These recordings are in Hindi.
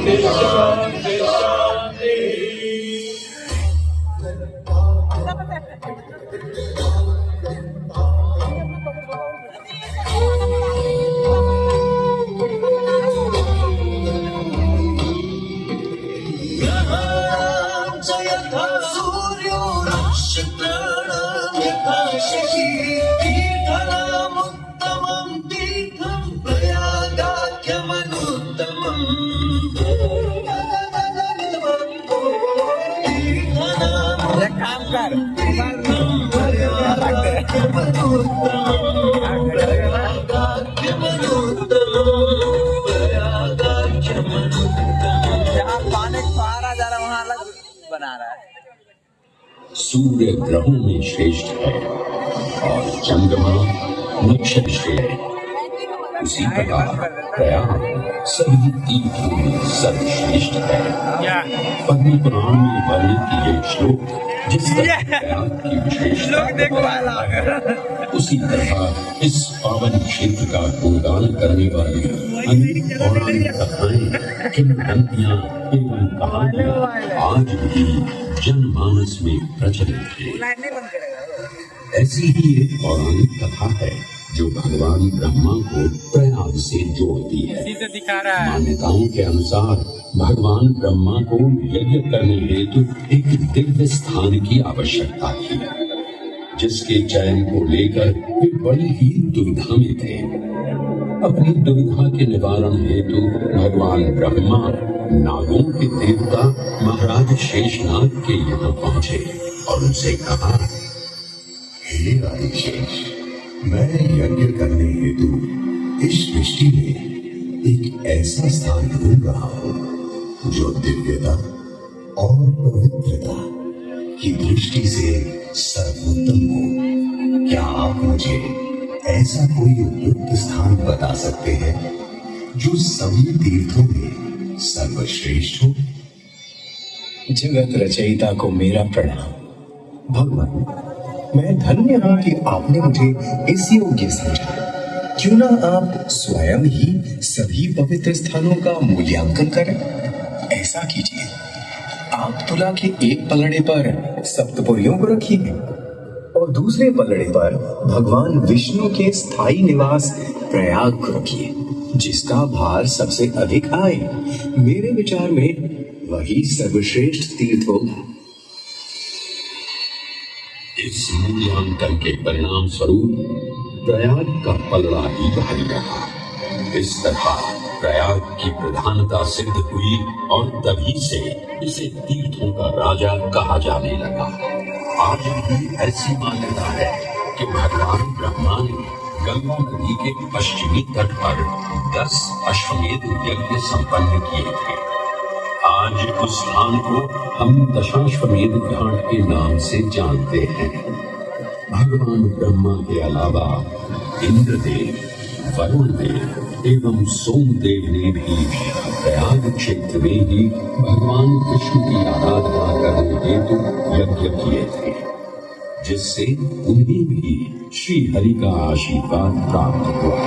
शांति शांति। यथा सूर्यो नक्षत्राणां यथा शशि तीर्थरामुत्तमं तीर्थं प्रयागाख्यमनुत्तमम् काम कर जहाँ पानी पारा जा रहा वहाँ अलग बना रहा है। सूर्य ग्रहों में श्रेष्ठ है और चंद्रमा नक्षत्र श्रेष्ठ है। उसी प्रकार प्रयाग सभी तीर्थों में सर्वश्रेष्ठ है। पद्म पुराण में वर्णित ये श्लोक जिस तरह प्रयाग की विशेषता उसी तरह इस पावन क्षेत्र का गुणगान करने वाली अनेक पौराणिक कथाएं, किंवदंतियां एवं कहानियां आज भी जनमानस में प्रचलित है। ऐसी ही एक पौराणिक कथा है जो भगवान ब्रह्मा को प्रयाग से जोड़ती है। मान्यताओं के अनुसार भगवान ब्रह्मा को यज्ञ करने हेतु एक दिव्य स्थान की आवश्यकता थी, जिसके चयन को लेकर वे बड़ी ही दुविधा में थे। अपनी दुविधा के निवारण हेतु भगवान ब्रह्मा नागों के देवता महाराज शेषनाग के यहाँ पहुँचे और उनसे कहा, हे आदिशेष, मैं यज्ञ करने हेतु इस सृष्टि में एक ऐसा स्थान ढूंढ रहा हूँ जो दिव्यता और पवित्रता की दृष्टि से सर्वोत्तम हो। क्या आप मुझे ऐसा कोई उपयुक्त स्थान बता सकते हैं जो सभी तीर्थों में सर्वश्रेष्ठ हो? जगत रचयिता को मेरा प्रणाम। भगवान, मैं धन्य हूं कि आपने मुझे इस योग्य समझा। क्यों ना आप स्वयं ही सभी पवित्र स्थानों का मूल्यांकन करें। ऐसा कीजिए, आप तुला के एक पलड़े पर सप्तपुरियों को रखिए और दूसरे पलड़े पर भगवान विष्णु के स्थायी निवास प्रयाग को रखिए, जिसका भार सबसे अधिक आए। मेरे विचार में वही सर्वश्रेष्ठ तीर्थ होगा। इस मूल्यांकन के परिणाम स्वरूप प्रयाग का पलड़ा ही भारी रहा। इस तरह प्रयाग की प्रधानता सिद्ध हुई और तभी से इसे तीर्थों का राजा कहा जाने लगा। आज भी ऐसी मान्यता है कि भगवान ब्रह्मा ने गंगा नदी के पश्चिमी तट पर 10 अश्वमेध यज्ञ संपन्न किए थे। आज उस स्थान को हम दशाश्वमेध घाट के नाम से जानते हैं। भगवान ब्रह्मा के अलावा इंद्रदेव, वरुण देव एवं सोमदेव ने भी प्रयाग क्षेत्र में ही भगवान विष्णु की आराधना करने हेतु यज्ञ किए थे, जिससे उन्हें भी श्री हरि का आशीर्वाद प्राप्त हुआ।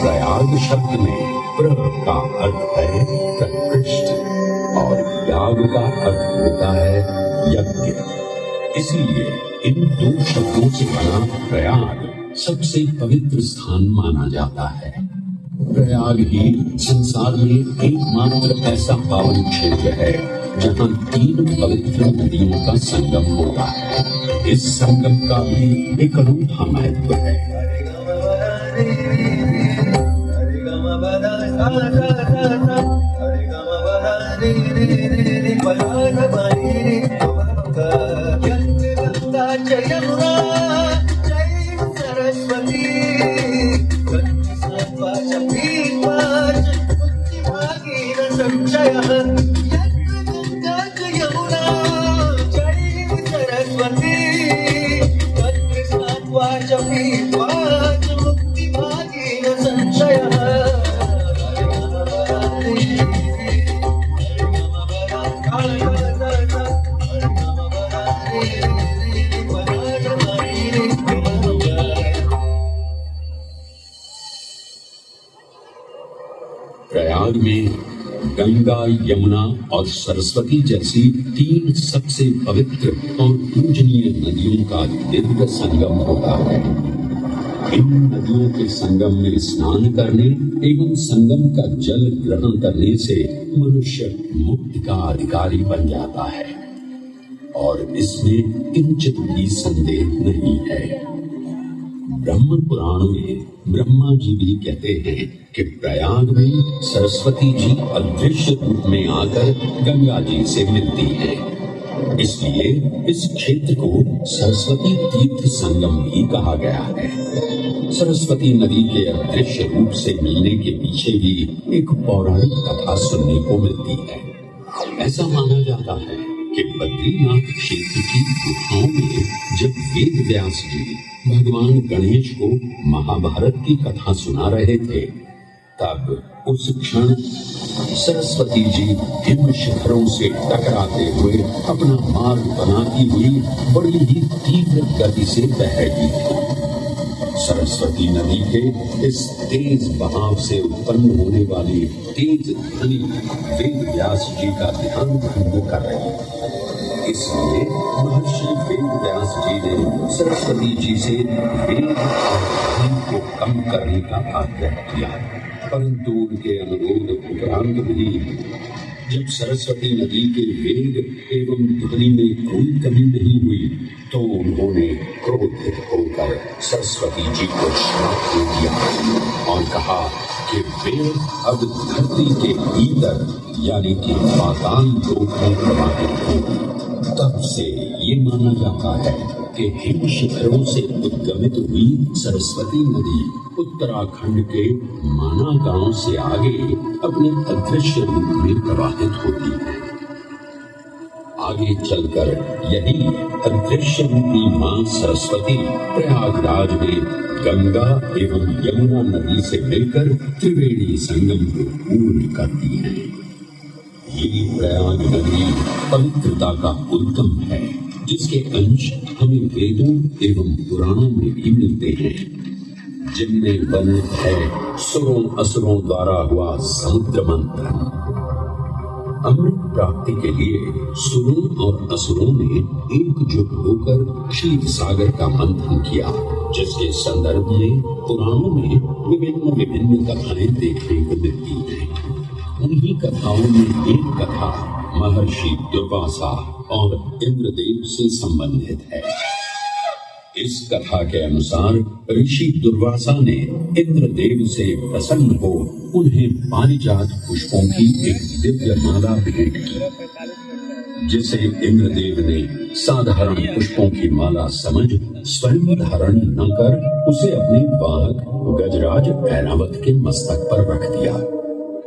प्रयाग शब्द में प्र का अर्थ है प्रकृष्ट और याग का अर्थ होता है यज्ञ। इसलिए इन दो शब्दों से बना प्रयाग सबसे पवित्र स्थान माना जाता है। प्रयाग ही संसार में एकमात्र ऐसा पावन क्षेत्र है जहाँ 3 पवित्र नदियों का संगम होता है। इस संगम का भी एक अनूठा महत्व है। प्रयाग में गंगा, यमुना और सरस्वती जैसी 3 सबसे पवित्र और पूजनीय नदियों का दिव्य संगम होता है। इन नदियों के संगम में स्नान करने एवं संगम का जल ग्रहण करने से मनुष्य मुक्ति का अधिकारी बन जाता है और इसमें किंचित भी संदेह नहीं है। ब्रह्म पुराण में ब्रह्मा जी भी कहते हैं कि प्रयाग में सरस्वती जी अदृश्य रूप में आकर गंगा जी से मिलती हैं। इसलिए इस क्षेत्र को सरस्वती तीर्थ संगम भी कहा गया है। सरस्वती नदी के अदृश्य रूप से मिलने के पीछे भी एक पौराणिक कथा सुनने को मिलती है। ऐसा माना जाता है कि बद्रीनाथ क्षेत्र की गुफाओं में जब वेद व्यास जी भगवान गणेश को महाभारत की कथा सुना रहे थे, तब उस क्षण सरस्वती जी हिम शिखरों से टकराते हुए अपना मार्ग बनाती हुई बड़ी ही तीव्र गति से बह रही थी। सरस्वती नदी के इस तेज बहाव से उत्पन्न होने वाली तेज ध्वनि वेद व्यास जी का ध्यान भंग कर रही थी। इसलिए महर्षि वेद व्यास जी ने सरस्वती जी से वेद और ध्वनि को कम करने का आग्रह किया, परंतु उनके अनुरोध उपरांत भी जब सरस्वती नदी के वेग एवं ध्वनि में कोई कमी नहीं हुई तो उन्होंने क्रोधित होकर सरस्वती जी को श्राप दे दिया और कहा कि वे अब धरती के भीतर यानी कि पाताल लोक में प्रवाहित होंगी। तब से ये माना जाता है कि हिम शिखरों से उद्गमित हुई सरस्वती नदी उत्तराखंड के माना गांव से आगे अपने अदृश्य रूप में प्रवाहित होती है। आगे चलकर यही अदृश्य रूपी मां सरस्वती प्रयागराज में गंगा एवं यमुना नदी से मिलकर त्रिवेणी संगम को पूर्ण करती है। ये प्रयाग नदी पवित्रता का उद्गम है, जिसके अंश हमें वेदों एवं पुराणों में भी मिलते हैं, जिनमें वर्णित है सुरों असुरों द्वारा हुआ समुद्र मंथन। अमृत प्राप्ति के लिए सुरों और असुरों ने एकजुट होकर क्षीर सागर का मंथन किया, जिसके संदर्भ में पुराणों में विभिन्न कथाएं देखने को मिलती हैं। उन्हीं कथाओं में एक कथा महर्षि दुर्वासा और इंद्रदेव से संबंधित है। इस कथा के अनुसार ऋषि दुर्वासा ने इंद्रदेव से प्रसन्न हो उन्हें पारिजात पुष्पों की एक दिव्य माला भेंट की, जिसे इंद्रदेव ने साधारण पुष्पों की माला समझ स्वयं धारण न कर उसे अपने वाहक गजराज ऐरावत के मस्तक पर रख दिया।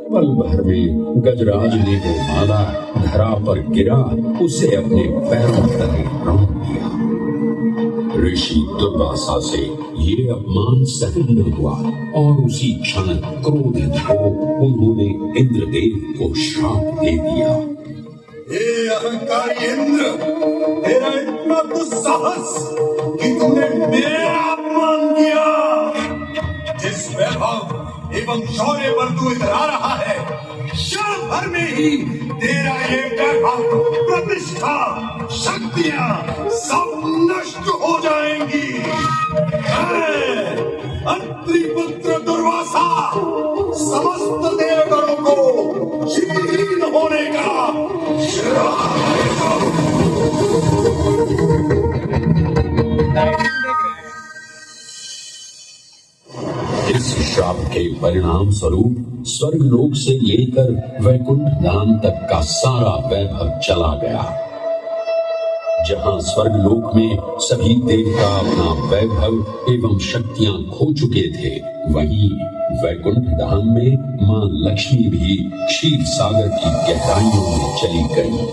पल भर में गजराज ने वो माला धरा पर गिरा उसे अपने पैरों तले रौंद दिया। ऋषि दुर्वासा से ये अपमान सहन न हुआ और उसी क्षण क्रोधित हो उन्होंने इंद्रदेव को श्राप दे दिया। हे अहंकारी इंद्र, तेरा इतना दुस्साहस कि तूने मेरा अपमान किया। जिस वैभव एवं शौर्य पर तू इतरा रहा है, क्षण भर में ही तेरा ये वैभव, प्रतिष्ठा, शक्तियां सब नष्ट हो जाएंगी। अत्रि पुत्र दुर्वासा समस्त देवगणों को क्षीण होने का श्राप देता हूं। इस श्राप के परिणाम स्वरूप स्वर्गलोक से लेकर वैकुंठ धाम तक का सारा वैभव चला गया। जहां स्वर्गलोक में सभी देवता अपना वैभव एवं शक्तियां खो चुके थे, वहीं वैकुंठ धाम में मां लक्ष्मी भी क्षीर सागर की गहराइयों में चली गई।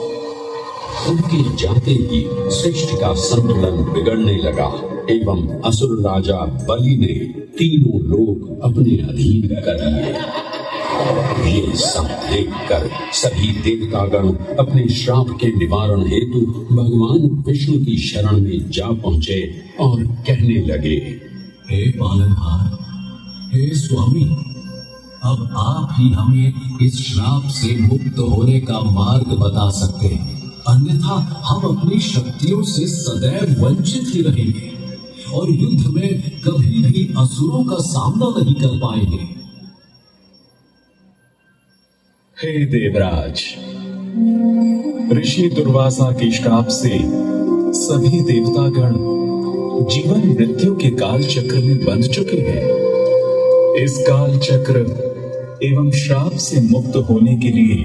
उनके जाते ही सृष्टि का संतुलन बिगड़ने लगा एवं असुर राजा बलि ने तीनों लोग अपने अधीन कर लिए। ये सब देखकर सभी देवतागण अपने श्राप के निवारण हेतु भगवान विष्णु की शरण में जा पहुंचे और कहने लगे, हे पालनहार, हे स्वामी, अब आप ही हमें इस श्राप से मुक्त होने का मार्ग बता सकते हैं, अन्यथा हम अपनी शक्तियों से सदैव वंचित ही रहेंगे और युद्ध में कभी भी असुरों का सामना नहीं कर पाएंगे। हे देवराज, ऋषि दुर्वासा के श्राप से सभी देवतागण जीवन मृत्यु के काल चक्र में बंध चुके हैं। इस काल चक्र एवं श्राप से मुक्त होने के लिए